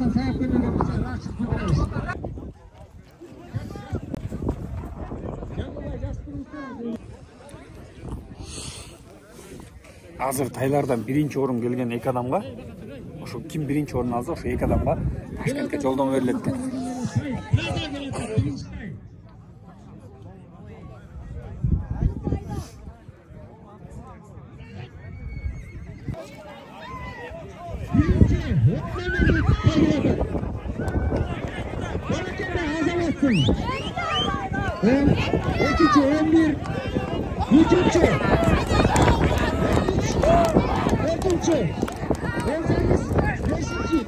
Азыр тайлардан биринчи орун келген эки адамга, ошо ким биринчи орун алса, ошо эки адамга Ташкентке жолдомо берилет. İkinci 11, üçüncü, dördüncü, 18, beşinci,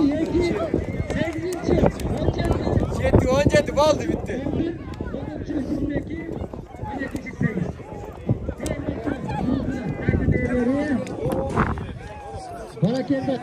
yedinci, yedi, sekizinci, 17 oldu bitti. 11, 22, 18. Bana kendi.